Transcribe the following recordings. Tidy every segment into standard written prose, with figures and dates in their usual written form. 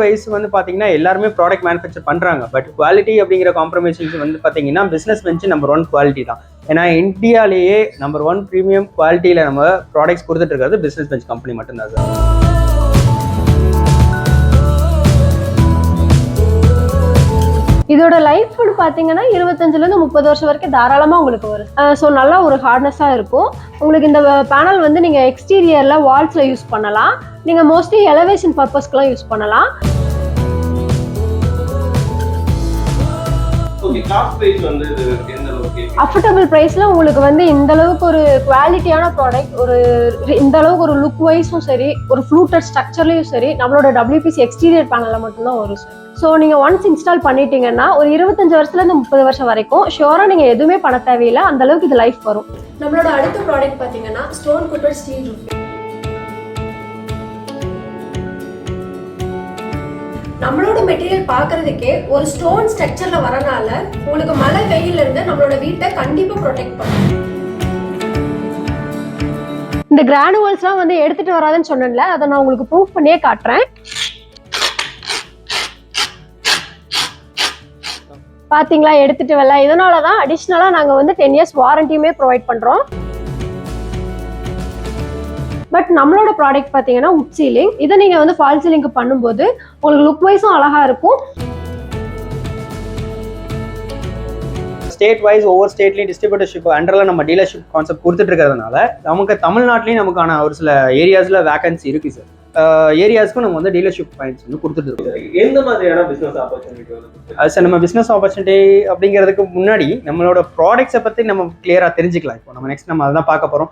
Wise வந்து பார்த்தீங்கன்னா எல்லாருமே ப்ராடக்ட் மேனுஃபேக்சர் பண்ணுறாங்க. பட் குவாலிட்டி அப்படிங்கிற காம்ப்ரமைசேஷன் வந்து பார்த்தீங்கன்னா பிஸ்னஸ் பெஞ்ச் நம்பர் 1 குவாலிட்டி தான். ஏன்னா இந்தியாவிலேயே நம்பர் 1 ப்ரீமியம் குவாலிட்டியில் நம்ம ப்ராடக்ட்ஸ் கொடுத்துட்டு இருக்கிறது பிஸ்னஸ் பெஞ்ச் கம்பெனி மட்டும்தான் சார். இதோட லைஃப் பார்த்தீங்கன்னா 25லேருந்து 30 வருஷம் வரைக்கும் தாராளமாக உங்களுக்கு வரும். ஸோ நல்லா ஒரு ஹார்ட்னஸாக இருக்கும். உங்களுக்கு இந்த பேனல் வந்து நீங்கள் எக்ஸ்டீரியரில் வால்ஸில் யூஸ் பண்ணலாம். நீங்கள் மோஸ்ட்லி எலவேஷன் பர்பஸ்க்குலாம் யூஸ் பண்ணலாம். அஃபோர்டபுள் ப்ரைஸில் உங்களுக்கு வந்து இந்த அளவுக்கு ஒரு குவாலிட்டியான ப்ராடக்ட், ஒரு இந்த அளவுக்கு ஒரு லுக் வைஸும் சரி, ஒரு ஃப்ளூட்டட் ஸ்ட்ரக்சர்லையும் சரி, நம்மளோட WPC எக்ஸ்டீரியர் பேனலில் மட்டும்தான் வரும் சார். ஸோ நீங்கள் ஒன்ஸ் இன்ஸ்டால் பண்ணிட்டீங்கன்னா ஒரு 25 வருஷத்துலேருந்து 30 வருஷம் வரைக்கும் ஷியோராக நீங்கள் எதுவுமே பண்ண தேவையில்லை, அந்த அளவுக்கு இது லைஃப் வரும். நம்மளோட அடுத்த ப்ராடக்ட் பார்த்தீங்கன்னா ஸ்டோன் கோட்டட் ஸ்டீல் ரூஃப். நம்மளோட மெட்டீரியல் பார்க்கறதுக்கே ஒரு ஸ்டோன் ஸ்ட்ரக்சர்ல வரனால உங்களுக்கு மழை வெயில்ல இருந்து நம்மளோட வீட்டை கண்டிப்பா ப்ரொடெக்ட் பண்ணும். இந்த கிரானுவல்ஸ்லாம் வந்து எடுத்துட்டு வராதுன்னு சொன்னேன்ல, அதை நான் உங்களுக்கு ப்ரூஃப் பண்ணியே காட்டுறேன். பாத்தீங்களா, எடுத்துட்டு வரல. இதனாலதான் அடிஷ்னலா நாங்க வந்து 10 years வாரண்டியுமே ப்ரொவைட் பண்றோம். பட் நம்மளோட ப்ராடக்ட் பார்த்தீங்கன்னா உட் சீலிங். இதை நீங்கள் வந்து ஃபால் சீலிங்க்கு பண்ணும்போது உங்களுக்கு லுக் வைஸும் அழகாக இருக்கும். ஸ்டேட் வைஸ் ஒவ்வொரு ஸ்டேட்லையும் டிஸ்ட்ரிபியூட்டர்ஷிப் அண்டரில் நம்ம டீலர்ஷிப் கான்செப்ட் கொடுத்துட்டு இருக்கிறதுனால நமக்கு தமிழ்நாட்டிலையும் நமக்கான ஒரு சில ஏரியாஸில் வேகன்சி இருக்குது சார். ஏரியாஸ்க்கும் நம்ம வந்து டீலர்ஷிப் பாயிண்ட்ஸ் வந்து கொடுத்துட்டு இருக்கோம். எந்த மாதிரியான பிஸ்னஸ் ஆப்பர்ச்சுனிட்டி அது சார் நம்ம பிஸ்னஸ் ஆப்பர்ச்சுனிட்டி அப்படிங்கிறதுக்கு முன்னாடி நம்மளோட ப்ராடக்ட்ஸை பற்றி நம்ம கிளியராக தெரிஞ்சுக்கலாம். இப்போ நம்ம நெக்ஸ்ட் நம்ம அதான் பார்க்க போகிறோம்.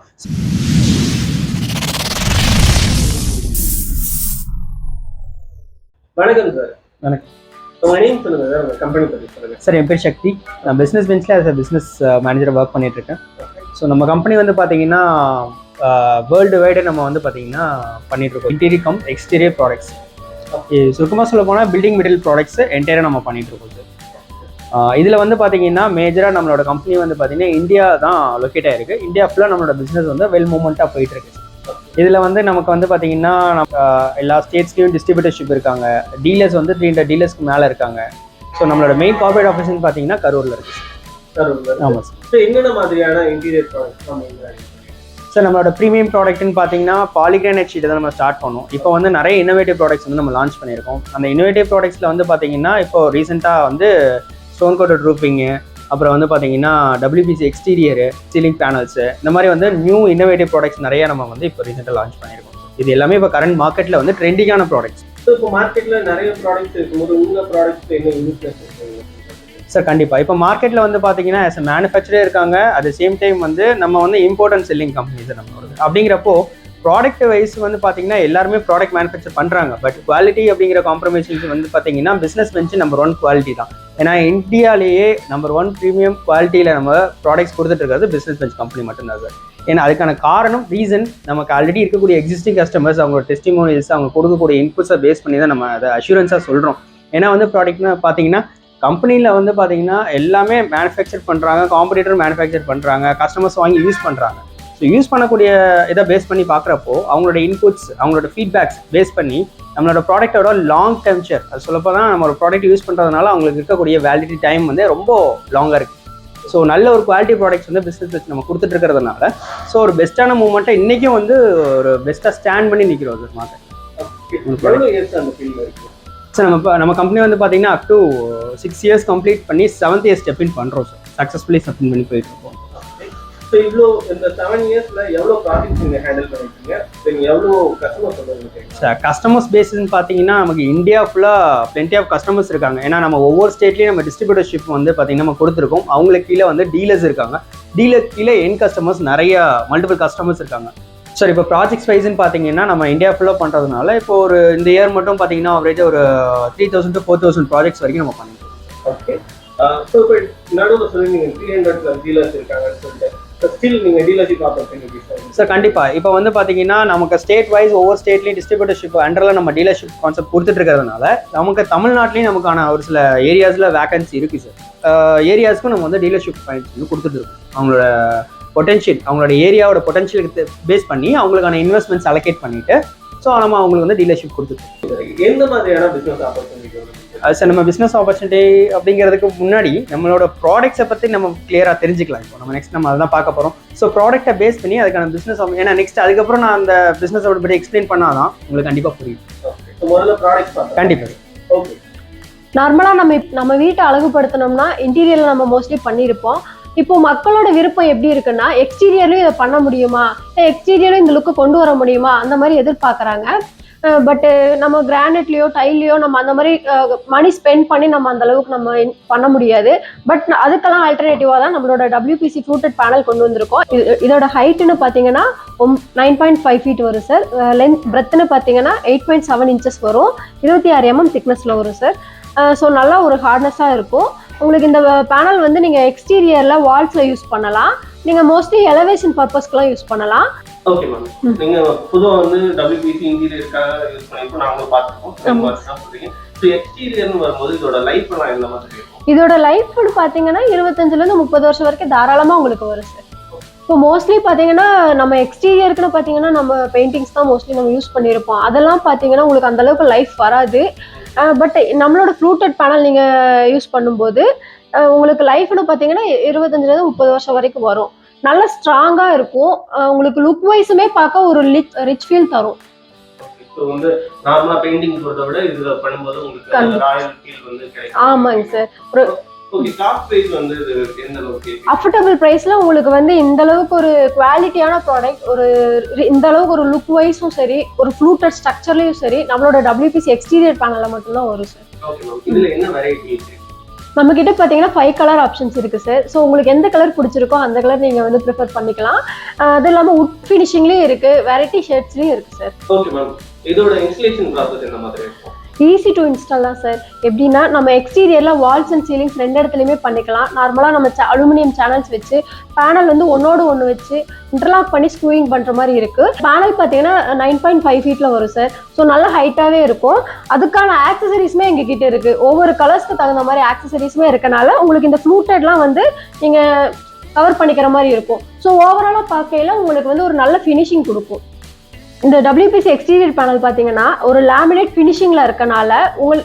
வணக்கம் சார். வணக்கம். சொல்லுங்க சார், உங்க கம்பெனி பற்றி சொல்லுங்க சார். என் பேர் சக்தி. நான் பிஸ்னஸ் பெஞ்சில் ஆஸ் அ பிஸ்னஸ் மேனேஜராக ஒர்க் பண்ணிட்டு இருக்கேன். ஸோ நம்ம கம்பெனி வந்து பார்த்தீங்கன்னா வேர்ல்டு வைடு நம்ம வந்து பார்த்தீங்கன்னா பண்ணிட்டு இருக்கோம் இன்டீரியர் கம் எக்ஸ்டீரியர் ப்ராடக்ட்ஸ். சுருக்கமாக சொல்ல போனால் பில்டிங் மெட்டீரியல் ப்ராடக்ட்ஸ் என்டையராக நம்ம பண்ணிட்டு இருக்கோம் சார். இதில் வந்து பார்த்தீங்கன்னா மேஜராக நம்மளோட கம்பெனி வந்து பார்த்தீங்கன்னா இந்தியா தான் லொக்கேட் ஆகிருக்கு. இந்தியா ஃபுல்லாக நம்மளோட பிஸ்னஸ் வந்து வெல் மூவ்மெண்ட்டாக போயிட்டு இருக்கு. இதில் வந்து நமக்கு வந்து பார்த்தீங்கன்னா நம்ம எல்லா ஸ்டேட்ஸ்லையும் டிஸ்ட்ரிபியூட்டர்ஷிப் இருக்காங்க. டீலர்ஸ் வந்து 300 டீலர்ஸ்க்கு மேலே இருக்காங்க. ஸோ நம்மளோட மெயின் கார்பரேட் ஆஃபீஸ்ன்னு பார்த்தீங்கன்னா கரூரில் இருக்குது சார். ஆமாம் சார். ஸோ என்னென்ன மாதிரியான இன்டீரியர் ப்ராடக்ட்ஸ் சார்? நம்மளோட ப்ரீமியம் ப்ராடக்ட்னு பார்த்தீங்கன்னா பாலிகிரானைட் ஷீட் தான் நம்ம ஸ்டார்ட் பண்ணோம். இப்போ வந்து நிறைய இன்னோவேட்டிவ் ப்ராடக்ட்ஸ் வந்து நம்ம லான்ச் பண்ணியிருக்கோம். அந்த இன்னோவேட்டிவ் ப்ராடக்ட்ஸில் வந்து பார்த்தீங்கன்னா இப்போ ரீசெண்டாக வந்து ஸ்டோன் கோட்டட் ரூஃபிங்கு, அப்புறம் வந்து பார்த்தீங்கன்னா WPC எக்ஸ்டீரியரு, சீலிங் பேனல்ஸு, இந்த மாதிரி வந்து நியூ இன்னோவேட்டிவ் ப்ராடக்ட்ஸ் நிறைய நம்ம வந்து இப்போ ரீசெண்டாக லான்ச் பண்ணியிருக்கோம். இது எல்லாமே இப்போ கரண்ட் மார்க்கெட்டில் வந்து ட்ரெண்டிங்கான ப்ராடக்ட்ஸ். ஸோ இப்போ மார்க்கெட்டில் நிறைய ப்ராடக்ட்ஸ் இருக்கும்போது உங்கள் ப்ராடக்ட்ஸ் என்ன யூஸ்லெஸ் சார்? கண்டிப்பாக இப்போ மார்க்கெட்டில் வந்து பார்த்தீங்கன்னா ஆஸ் அ மேனுஃபேக்சரே இருக்காங்க. அட் த சேம் டைம் வந்து நம்ம வந்து இம்போர்ட் அண்ட் செல்லிங் கம்பெனி தான் நம்மளோட. அப்படிங்கிறப்போ ப்ராடக்ட் வைஸ் வந்து பார்த்தீங்கன்னா எல்லாருமே ப்ராடக்ட் மேனுஃபேக்சர் பண்ணுறாங்க. பட் குவாலிட்டி அப்படிங்கிற காம்ப்ரமைசேஷன் வந்து பார்த்தீங்கன்னா பிஸ்னஸ் பெஞ்ச் நம்பர் 1 குவாலிட்டி தான். ஏன்னா இந்தியாவிலேயே நம்பர் 1 ப்ரீமியம் குவாலிட்டியில் நம்ம ப்ராடக்ட்ஸ் கொடுத்துட்டு இருக்கிறது பிஸ்னஸ் பெஞ்ச் கம்பெனி மட்டும்தான் சார். ஏன்னா அதுக்கான காரணம் ரீசன் நமக்கு ஆல்ரெடி இருக்கக்கூடிய எக்ஸிஸ்டிங் கஸ்டமர்ஸ் அவங்களோட டெஸ்டிமோனியல்ஸ் அவங்க கொடுக்கக்கூடிய இன்புட்ஸை பேஸ் பண்ணி தான் நம்ம அதை அஷூரன்ஸாக சொல்கிறோம். ஏன்னா வந்து ப்ராடக்ட்னு பார்த்தீங்கன்னா கம்பெனியில் வந்து பார்த்தீங்கன்னா எல்லாமே மேனுஃபேக்சர் பண்ணுறாங்க, காம்படிட்டர் மேனுஃபேக்சர் பண்ணுறாங்க, கஸ்டமர்ஸ் வாங்கி யூஸ் பண்ணுறாங்க. ஸோ யூஸ் பண்ணக்கூடிய இதை பேஸ் பண்ணி பார்க்குறப்போ அவங்களோட இன்புட்ஸ் அவங்களோட ஃபீட்பேக்ஸ் பேஸ் பண்ணி நம்மளோட ப்ராடக்டோட லாங் டெம்ச்சர் அது சொல்லப்போ தான் நம்மளோட ப்ராடக்ட் யூஸ் பண்ணுறதுனால அவங்களுக்கு இருக்கக்கூடிய வேலிடிட்டி டைம் வந்து ரொம்ப லாங்காக இருக்குது. ஸோ நல்ல ஒரு குவாலிட்டி ப்ராடக்ட்ஸ் வந்து பிஸ்னஸ் வச்சு நம்ம கொடுத்துட்டு இருக்கிறதுனால ஸோ ஒரு பெஸ்ட்டான மூவ்மெண்ட்டை இன்றைக்கும் வந்து ஒரு பெஸ்ட்டாக ஸ்டாண்ட் பண்ணி நிற்கிறோம் சார் மார்க்கெட். சார் நம்ம கம்பெனி வந்து பார்த்தீங்கன்னா அப் டு 6 years கம்ப்ளீட் பண்ணி 7th year ஸ்டெப் இன் பண்ணுறோம் சார். சக்ஸஸ்ஃபுல்லி ஸ்டெப் இன் பண்ணி போயிட்டு இருக்கோம். ஸோ இவ்வளோ இந்த 7 yearsல எவ்வளோ ப்ராடக்ட்ஸ் நீங்கள் ஹேண்டில் பண்ணிருக்கீங்க? எவ்வளோ கஸ்டமர்ஸ் வந்து சார்? கஸ்டமர்ஸ் பேஸ்ன்னு பார்த்தீங்கன்னா நமக்கு இந்தியா ஃபுல்லாக பிளென்டி ஆஃப் கஸ்டமர்ஸ் இருக்காங்க. ஏன்னா நம்ம ஒவ்வொரு ஸ்டேட்லேயும் நம்ம டிஸ்ட்ரிபியூட்டர்ஷிப் வந்து பார்த்தீங்கன்னா நம்ம கொடுத்துருக்கோம். அவங்களுக்கு கீழே வந்து டீலர்ஸ் இருக்காங்க. டீலர் கீழே என் கஸ்டமர்ஸ் நிறைய மல்டிபிள் கஸ்டமர்ஸ் இருக்காங்க சார். இப்போ ப்ராஜெக்ட்ஸ் வைஸ்ன்னு பார்த்தீங்கன்னா நம்ம இந்தியா ஃபுல்லாக பண்ணுறதுனால இப்போ ஒரு இந்த இயர் மட்டும் பார்த்தீங்கன்னா அவரேஜாக ஒரு 3000 to 4000 ப்ராஜெக்ட்ஸ் வரைக்கும் நம்ம பண்ணிருக்கோம். ஓகே. ஸோ இப்போ நடுவில் சொல்லி நீங்கள் 300 டீலர்ஸ் இருக்காங்கன்னு சொல்லிட்டு சார் கண்டிப்பாக இப்போ வந்து பார்த்தீங்கன்னா நமக்கு ஸ்டேட் வைஸ் ஒவ்வொரு ஸ்டேட்லையும் டிஸ்ட்ரிபியூட்டர்ஷிப் அண்டரில் நம்ம டீலர்ஷிப் கான்செப்ட் கொடுத்துட்டு இருக்கிறதுனால நமக்கு தமிழ்நாட்டிலையும் நமக்கான ஒரு சில ஏரியாஸில் வேகன்சி இருக்குது சார். ஏரியாஸ்க்கும் நம்ம வந்து டீலர்ஷிப் பாயிண்ட்ஸ் வந்து கொடுத்துட்டு இருக்கோம். அவங்களோட பொட்டன்ஷியல் அவங்களோட ஏரியாவோட பொட்டன்ஷியலுக்கு பேஸ் பண்ணி அவங்களுக்கான இன்வெஸ்ட்மெண்ட்ஸ் அலோகேட் பண்ணிட்டு ஸோ நம்ம அவங்களுக்கு வந்து டீலர்ஷிப் கொடுத்துருக்கோம். எந்த மாதிரியான பிசினஸ் ஆப்பர்ச்சுனிட்டி? சார் நம்ம பிஸ்னஸ் ஆப்பர்ச்சுனிட்டி அப்படிங்கிறதுக்கு முன்னாடி நம்மளோட ப்ராடக்ட்ஸை பற்றி நம்ம கிளியராக தெரிஞ்சுக்கலாம். இப்போ நம்ம நெக்ஸ்ட் நம்ம அதான் பார்க்க போகிறோம். ஸோ ப்ராடக்ட்டை பேஸ் பண்ணி அதுக்கான பிஸ்னஸ், ஏன்னா நெக்ஸ்ட் அதுக்கப்புறம் நான் அந்த பிஸ்னஸ் பற்றி எக்ஸ்பிளைன் பண்ணாதான் உங்களுக்கு கண்டிப்பாக புரியும். முதல்ல ப்ராடக்ட் கண்டிப்பாக. ஓகே, நார்மலாக நம்ம வீட்டை அழகுபடுத்தணும்னா இன்டீரியரில் நம்ம மோஸ்ட்லி பண்ணியிருப்போம். இப்போ மக்களோட விருப்பம் எப்படி இருக்குன்னா, எக்ஸ்டீரியர்லையும் இதை பண்ண முடியுமா, எக்ஸ்டீரியரும் இந்த லுக்கை கொண்டு வர முடியுமா, அந்த மாதிரி எதிர்பார்க்குறாங்க. பட்டு நம்ம கிரானைட்லேயோ டைல்லையோ நம்ம அந்த மாதிரி மணி ஸ்பெண்ட் பண்ணி நம்ம அந்த அளவுக்கு நம்ம பண்ண முடியாது. பட் அதுக்கெல்லாம் ஆல்டர்னேட்டிவாக தான் நம்மளோட WPC ஃப்ளூட்டட் பேனல் கொண்டு வந்திருக்கோம். இதோட ஹைட்டுன்னு பார்த்தீங்கன்னா 9.5 ஃபீட் வரும் சார். லென்த் பிரெத்துன்னு பார்த்தீங்கன்னா 8.7 இன்ச்சஸ் வரும். 26 mm திக்னஸில் வரும் சார். ஸோ நல்லா ஒரு ஹார்ட்னஸாக இருக்கும். உங்களுக்கு இந்த பேனல் வந்து நீங்கள் எக்ஸ்டீரியரில் வால்ஸில் யூஸ் பண்ணலாம். நீங்கள் மோஸ்ட்லி எலவேஷன் பர்பஸ்க்குலாம் யூஸ் பண்ணலாம். ஓகே மேம், நீங்க பொதுவா வந்து WPC இன்டீரியருக்காக யூஸ் பண்ணிப்போ நாங்களும் பார்த்துருக்கோம். ஸோ எக்ஸ்டீரியர்னு வரும்போது இதோட லைஃப் எல்லாம் எந்த மாதிரி இருக்கும்? இதோட லைஃப் பார்த்தீங்கன்னா 25லேருந்து 30 வருஷம் வரைக்கும் தாராளமாக உங்களுக்கு வரும் சார். இப்போ மோஸ்ட்லி பார்த்தீங்கன்னா நம்ம எக்ஸ்டீரியருக்குன்னு பார்த்தீங்கன்னா நம்ம பெயிண்டிங்ஸ் தான் மோஸ்ட்லி நம்ம யூஸ் பண்ணியிருப்போம். அதெல்லாம் பார்த்தீங்கன்னா உங்களுக்கு அந்த அளவுக்கு லைஃப் வராது. பட் நம்மளோட ஃப்ளூட்டட் பேனல் நீங்கள் யூஸ் பண்ணும்போது உங்களுக்கு லைஃப்னு பார்த்தீங்கன்னா 25லேருந்து 30 வருஷம் வரைக்கும் வரும். நல்ல ஸ்ட்ராங்காக இருக்கும். உங்களுக்கு லுக் வைஸுமே பார்க்க ஒரு ரிச் ஃபீல் தரும். வந்து நார்மலா பெயிண்டிங் போறத விட இதுல பண்ணும்போது உங்களுக்கு ராயல் ஃபீல் வந்து கிடைக்கும். ஆமாங்க சார். ஒரு காஸ்ட் பிரைஸ் வந்து எந்த அளவுக்கு அஃபோர்டபிள் பிரைஸ்ல உங்களுக்கு வந்து இந்த அளவுக்கு ஒரு குவாலிட்டியான ப்ராடக்ட், ஒரு இந்த அளவுக்கு ஒரு லுக் வைஸும் சரி, ஒரு ஃப்ளூட்டட் ஸ்ட்ரக்சர்லயும் சரி, நம்மளோட WPC எக்ஸ்டீரியர் பேனல்ல மட்டும்தான் வரும் சார். ஓகே மேம், இதுல என்ன வெரைட்டி இருக்கு? நம்ம கிட்ட பார்த்தீங்கன்னா 5 கலர் ஆப்ஷன்ஸ் இருக்கு சார். ஸோ உங்களுக்கு எந்த கலர் பிடிச்சிருக்கோ அந்த கலர் நீங்க வந்து ப்ரிஃபர் பண்ணிக்கலாம். அது இல்லாமல் உட் ஃபினிஷிங்லேயும் இருக்கு, வெரைட்டி ஷேட்ஸ்லயும் இருக்கு சார். ஓகே மேம், இதோட இன்ஸ்டலேஷன் ப்ராசஸ் என்ன மாதிரி இருக்கும்? ஈஸி டு இன்ஸ்டால் தான் சார். எப்படின்னா நம்ம எக்ஸ்டீரியரில் வால்ஸ் அண்ட் சீலிங்ஸ் 2 இடத்துலையுமே பண்ணிக்கலாம். நார்மலாக நம்ம அலுமினியம் சேனல்ஸ் வச்சு பேனல் வந்து ஒன்னோடு ஒன்று வச்சு இன்டர்லாக் பண்ணி ஸ்க்ரூயிங் பண்ணுற மாதிரி இருக்குது. பேனல் பார்த்தீங்கன்னா 9.5 ஃபீட்டில் வரும் சார். ஸோ நல்ல ஹைட்டாகவே இருக்கும். அதுக்கான ஆக்சசரிஸுமே எங்ககிட்ட இருக்குது. ஒவ்வொரு கலர்ஸ்க்கு தகுந்த மாதிரி ஆக்சசரிஸுமே இருக்கனால உங்களுக்கு இந்த ஃப்ளூட்டட்லாம் வந்து நீங்கள் கவர் பண்ணிக்கிற மாதிரி இருக்கும். ஸோ ஓவராலாக பார்க்கையில் உங்களுக்கு வந்து ஒரு நல்ல ஃபினிஷிங் கொடுக்கும். இந்த WPC எக்ஸ்டீரியர் பேனல் பார்த்தீங்கன்னா ஒரு லேமினேட் ஃபினிஷிங்கில் இருக்கனால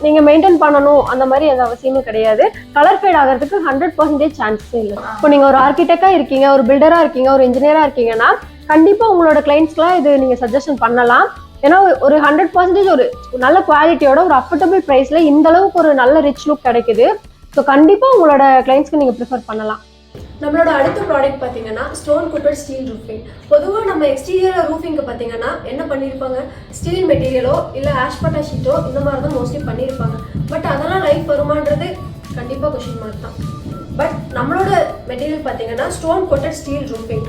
நீங்கள் மெயின்டைன் பண்ணணும் அந்த மாதிரி எந்த அவசியமும் கிடையாது. கலர் ஃபேட் ஆகிறதுக்கு 100% சான்ஸே இல்லை. இப்போ நீங்கள் ஒரு ஆர்கிடெக்டாக இருக்கீங்க, ஒரு பில்டராக இருக்கீங்க, ஒரு இன்ஜினியராக இருக்கீங்கன்னா கண்டிப்பாக உங்களோட கிளைண்ட்ஸ்க்குலாம் இது நீங்கள் சஜஷன் பண்ணலாம். ஏன்னா ஒரு 100% ஒரு நல்ல குவாலிட்டியோட ஒரு அஃபோர்டபுள் ப்ரைஸில் இந்த அளவுக்கு ஒரு நல்ல ரிச் லுக் கிடைக்குது. ஸோ கண்டிப்பாக உங்களோட கிளைண்ட்ஸ்க்கு நீங்கள் ப்ரிஃபர் பண்ணலாம். நம்மளோட அடுத்த ப்ராடக்ட் பார்த்தீங்கன்னா ஸ்டோன் கோட்டட் ஸ்டீல் ரூஃபிங். பொதுவாக நம்ம எக்ஸ்டீரியர் ரூஃபிங்க்கு பார்த்தீங்கன்னா என்ன பண்ணியிருப்பாங்க, ஸ்டீல் மெட்டீரியலோ இல்லை ஆஷ்பட்டா ஷீட்டோ இந்த மாதிரி தான் மோஸ்ட்லி பண்ணியிருப்பாங்க. பட் அதெல்லாம் லைஃப் வருமானது கண்டிப்பாக கொஷின் மார்க் தான். பட் நம்மளோட மெட்டீரியல் பார்த்தீங்கன்னா ஸ்டோன் கோட்டட் ஸ்டீல் ரூஃபிங்.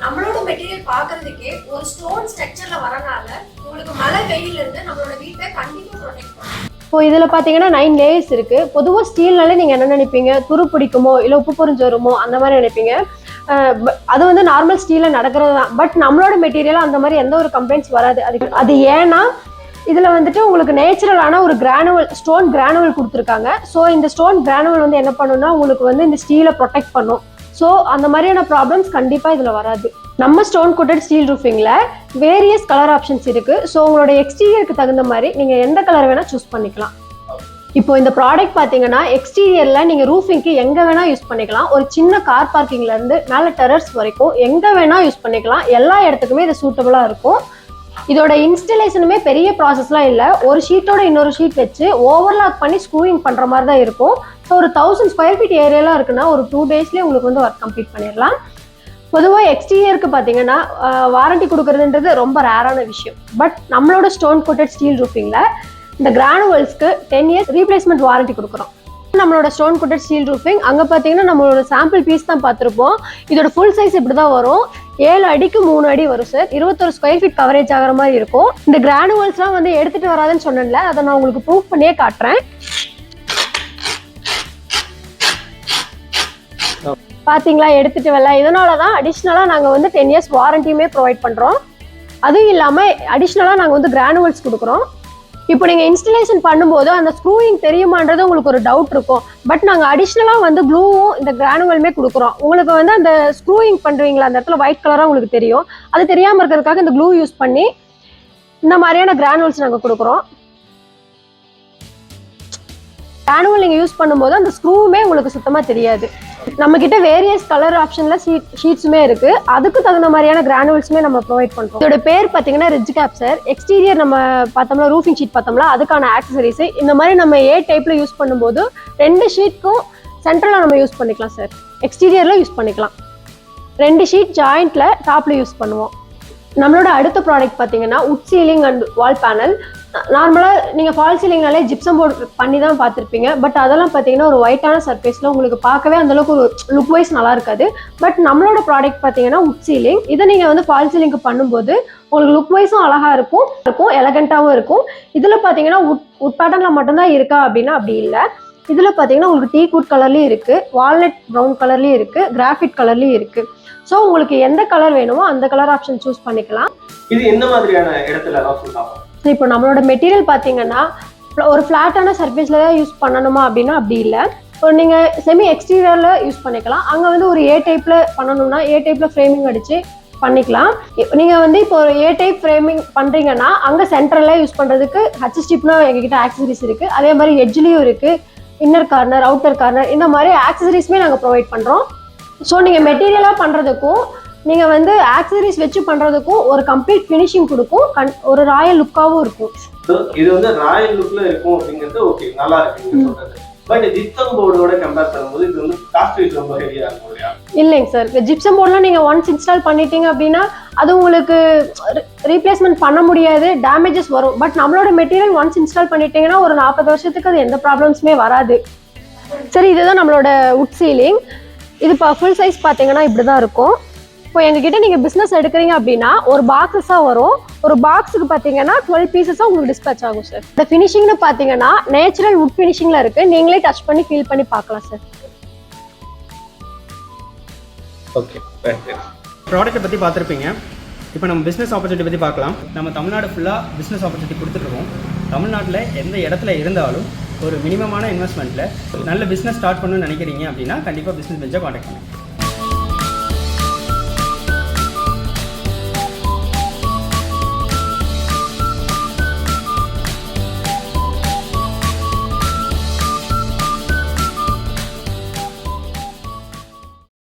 நம்மளோட மெட்டீரியல் பார்க்கறதுக்கே ஒரு ஸ்டோன் ஸ்ட்ரக்சரில் வரனால உங்களுக்கு மழை வெயிலிருந்து நம்மளோட வீட்டை கண்டிப்பாக ப்ரொடெக்ட் பண்ணும். இப்போ இதில் பார்த்தீங்கன்னா 9 லேயர்ஸ் இருக்குது. பொதுவாக ஸ்டீல்னாலே நீங்கள் என்ன நினைப்பீங்க, துரு பிடிக்குமோ இல்லை உப்பு பொறிஞ்சு வருமோ அந்த மாதிரி நினைப்பீங்க. அது வந்து நார்மல் ஸ்டீலில் நடக்கிறது தான். பட் நம்மளோட மெட்டீரியல் அந்த மாதிரி எந்த ஒரு கம்ப்ளைண்ட்ஸ் வராது. அது ஏன்னா இதில் வந்துட்டு உங்களுக்கு நேச்சுரலான ஒரு ஸ்டோன் கிரானுவல் கொடுத்துருக்காங்க. ஸோ இந்த ஸ்டோன் கிரானுவல் வந்து என்ன பண்ணுன்னா உங்களுக்கு வந்து இந்த ஸ்டீலை ப்ரொடெக்ட் பண்ணும். ஸோ அந்த மாதிரியான ப்ராப்ளம்ஸ் கண்டிப்பாக இதில் வராது. நம்ம ஸ்டோன் கோட்டட் ஸ்டீல் ரூஃபிங்கில் வேரியஸ் கலர் ஆப்ஷன்ஸ் இருக்குது. ஸோ உங்களோட எக்ஸ்டீரியருக்கு தகுந்த மாதிரி நீங்கள் எந்த கலர் வேணால் சூஸ் பண்ணிக்கலாம். இப்போ இந்த ப்ராடக்ட் பார்த்தீங்கன்னா எக்ஸ்டீரியரில் நீங்கள் ரூஃபிங்க்கு எங்கே வேணால் யூஸ் பண்ணிக்கலாம். ஒரு சின்ன கார் பார்க்கிங்லேருந்து மேலே டெரர்ஸ் வரைக்கும் எங்கே வேணால் யூஸ் பண்ணிக்கலாம். எல்லா இடத்துக்குமே இது சூட்டபுளாக இருக்கும். இதோட இன்ஸ்டலேஷனுமே பெரிய ப்ராசஸ்லாம் இல்லை. ஒரு ஷீட்டோட இன்னொரு ஷீட் வச்சு ஓவர்லாக் பண்ணி ஸ்க்ரூயிங் பண்ணுற மாதிரி தான் இருக்கும். ஸோ ஒரு 1000 ஸ்கொயர் ஃபீட் ஏரியாலாம் இருக்குன்னா ஒரு 2 டேஸ்லேயே உங்களுக்கு வந்து ஒர்க் கம்ப்ளீட் பண்ணிடலாம். பொதுவாக எக்ஸ்டீரியருக்கு பார்த்தீங்கன்னா வாரண்டி கொடுக்குறதுன்றது ரொம்ப ரேரான விஷயம். பட் நம்மளோட ஸ்டோன் கோட்டட் ஸ்டீல் ரூஃபிங்கில் இந்த கிரானுவல்ஸ்க்கு 10 இயர்ஸ் ரீப்ளேஸ்மெண்ட் வாரண்டி கொடுக்குறோம். நம்மளோட ஸ்டோன் கோட்டட் ஸ்டீல் ரூஃபிங் அங்கே பார்த்தீங்கன்னா நம்மளோட சாம்பிள் பீஸ் தான் பார்த்துருப்போம். இதோட ஃபுல் சைஸ் இப்படி தான் வரும். 7 அடிக்கு 3 அடி வரும் சார். 21 ஸ்கொயர் ஃபீட் கவரேஜ் ஆகிற மாதிரி இருக்கும். இந்த கிரானுவல்ஸ்லாம் வந்து எடுத்துகிட்டு வராதுன்னு சொன்னேன்ல, அதை நான் உங்களுக்கு ப்ரூஃப் பண்ணியே காட்டுறேன். பார்த்தீங்களா, எடுத்துகிட்டு வரல. இதனால தான் அடிஷ்னலாக நாங்கள் வந்து 10 இயர்ஸ் வாரண்டியுமே ப்ரொவைட் பண்ணுறோம். அதுவும் இல்லாமல் அடிஷ்னலாக நாங்கள் வந்து கிரானுவல்ஸ் கொடுக்குறோம். இப்போ நீங்கள் இன்ஸ்டலேஷன் பண்ணும்போது அந்த ஸ்க்ரூயிங் தெரியுமான்றது உங்களுக்கு ஒரு டவுட் இருக்கும். பட் நாங்கள் அடிஷ்னலாக வந்து க்ளூவும் இந்த கிரானுவலுமே கொடுக்குறோம். உங்களுக்கு வந்து அந்த ஸ்க்ரூயிங் பண்ணுறீங்களா அந்த இடத்துல ஒயிட் கலராக உங்களுக்கு தெரியும். அது தெரியாமல் இருக்கிறதுக்காக இந்த க்ளூ யூஸ் பண்ணி இந்த மாதிரியான கிரானுவல்ஸ் நாங்கள் கொடுக்குறோம். கிரானுவல் நீங்கள் யூஸ் பண்ணும்போது அந்த ஸ்க்ரூவுமே உங்களுக்கு சுத்தமாக தெரியாது. நம்மக்கிட்ட வேரியஸ் கலர் ஆப்ஷனில் ஷீட்ஸுமே இருக்குது. அதுக்கு தகுந்த மாதிரியான கிரானுவல்ஸுமே நம்ம ப்ரொவைட் பண்ணுறோம். இதோட பேர் பார்த்தீங்கன்னா ரிட்ஜ் கேப் சார். எக்ஸ்டீரியர் நம்ம பார்த்தோம்னா ரூஃபிங் ஷீட் பார்த்தோம்னா அதுக்கான ஆக்சசரிஸு இந்த மாதிரி நம்ம ஏ டைப்பில் யூஸ் பண்ணும்போது 2 ஷீட்க்கும் சென்ட்ரலில் நம்ம யூஸ் பண்ணிக்கலாம் சார். எக்ஸ்டீரியரில் யூஸ் பண்ணிக்கலாம். 2 ஷீட் ஜாயிண்ட்டில் டாப்பில் யூஸ் பண்ணுவோம். நம்மளோட அடுத்த ப்ராடக்ட் பார்த்தீங்கன்னா உட் சீலிங் அண்ட் வால் பேனல். நார்மலாக நீங்கள் ஃபால் சீலிங்னாலே ஜிப்சம் போர்டு பண்ணி தான் பார்த்துருப்பீங்க. பட் அதெல்லாம் பார்த்தீங்கன்னா ஒரு ஒயிட்டான சர்ஃபேஸில் உங்களுக்கு பார்க்கவே அந்தளவுக்கு ஒரு லுக் வைஸ் நல்லா இருக்காது. பட் நம்மளோட ப்ராடக்ட் பார்த்தீங்கன்னா உட் சீலிங். இதை நீங்கள் வந்து ஃபால் சீலிங்க்கு பண்ணும்போது உங்களுக்கு லுக் வைஸும் அழகாக இருக்கும் எலகண்ட்டாகவும் இருக்கும். இதில் பார்த்தீங்கன்னா உட் பேட்டர்னில் மட்டும்தான் இருக்கா அப்படின்னா அப்படி இல்லை. இதில் பார்த்தீங்கன்னா உங்களுக்கு டீ குட் கலர்லேயும் இருக்குது, வால்நட் ப்ரௌன் கலர்லேயும் இருக்குது, கிராஃபிட் கலர்லேயும் இருக்குது. ஸோ உங்களுக்கு எந்த கலர் வேணுமோ அந்த கலர் ஆப்ஷன் சூஸ் பண்ணிக்கலாம். இது எந்த மாதிரியான இடத்துல சொல்லுவாங்க? இப்போ நம்மளோட மெட்டீரியல் பார்த்தீங்கன்னா ஒரு ஃப்ளாட்டான சர்ஃபேஸில் தான் யூஸ் பண்ணணுமா அப்படின்னா அப்படி இல்லை. இப்போ நீங்கள் செமி எக்ஸ்டீரியரில் யூஸ் பண்ணிக்கலாம். அங்கே வந்து ஒரு ஏ டைப்பில் பண்ணணும்னா ஏ டைப்பில் ஃப்ரேமிங் அடித்து பண்ணிக்கலாம். நீங்கள் வந்து இப்போ ஒரு ஏ டைப் ஃப்ரேமிங் பண்ணுறீங்கன்னா அங்கே சென்டரில் யூஸ் பண்ணுறதுக்கு ஹச் ஸ்டிப்னா எங்ககிட்ட ஆக்சசரிஸ் இருக்குது. அதே மாதிரி எட்ஜ்லேயும் இருக்குது, இன்னர் கார்னர், அவுட்டர் கார்னர், இந்த மாதிரி ஆக்சசரிஸுமே நாங்கள் ப்ரொவைட் பண்ணுறோம். ஸோ நீங்கள் மெட்டீரியலாக பண்ணுறதுக்கும் நீங்கள் வந்து ஆக்சசரிஸ் வச்சு பண்ணுறதுக்கும் ஒரு கம்ப்ளீட் ஃபினிஷிங் கொடுக்கும். ஒரு ராயல் லுக்காகவும் இருக்கும். இது வந்து ராயல் லுக்ல இருக்கும் அப்படிங்கிறது ஓகே, நல்லா இருக்கு சொல்றது. பட் ஜிப்சம் போர்டோட கம்பேர் பண்ணும்போது இது வந்து காஸ்ட் வைஸ் ரொம்ப ஹெவியா இருக்கும் இல்லையா? இல்லைங்க சார். ஜிப்சம் போர்ட்லாம் நீங்கள் ஒன்ஸ் இன்ஸ்டால் பண்ணிட்டீங்க அப்படின்னா அது உங்களுக்கு ரீப்ளேஸ்மெண்ட் பண்ண முடியாது, டேமேஜஸ் வரும். பட் நம்மளோட மெட்டீரியல் ஒன்ஸ் இன்ஸ்டால் பண்ணிட்டீங்கன்னா ஒரு 40 வருஷத்துக்கு அது எந்த ப்ராப்ளம்ஸுமே வராது. சரி, இதுதான் நம்மளோட உட் சீலிங். இது இப்போ ஃபுல் சைஸ் பார்த்தீங்கன்னா இப்படி தான் இருக்கும். இப்போ எங்ககிட்ட நீங்கள் பிஸ்னஸ் எடுக்கிறீங்க அப்படின்னா ஒரு பாக்ஸஸாக வரும். ஒரு பாக்ஸுக்கு பார்த்தீங்கன்னா 12 பீசஸாக உங்களுக்கு டிஸ்பேச் ஆகும் சார். இந்த ஃபினிஷிங்னு பார்த்தீங்கன்னா நேச்சுரல் உட் ஃபினிஷிங்கில் இருக்குது. நீங்களே டச் பண்ணி ஃபீல் பண்ணி பார்க்கலாம் சார். ஓகே, ப்ராடக்ட்டை பற்றி பார்த்துருப்பீங்க. இப்போ நம்ம பிஸ்னஸ் ஆப்பர்ச்சுனிட்டி பற்றி பார்க்கலாம். நம்ம தமிழ்நாடு ஃபுல்லாக பிஸ்னஸ் ஆப்பர்ச்சுனிட்டி கொடுத்துட்ருக்கோம். தமிழ்நாட்டில் எந்த இடத்துல இருந்தாலும் ஒரு மினிமமான இன்வெஸ்ட்மெண்ட்டில் நல்ல பிஸ்னஸ் ஸ்டார்ட் பண்ணணும்னு நினைக்கிறீங்க அப்படின்னா கண்டிப்பாக பிஸ்னஸ் பெஞ்சை காண்டாக்ட் பண்ணுங்கள்.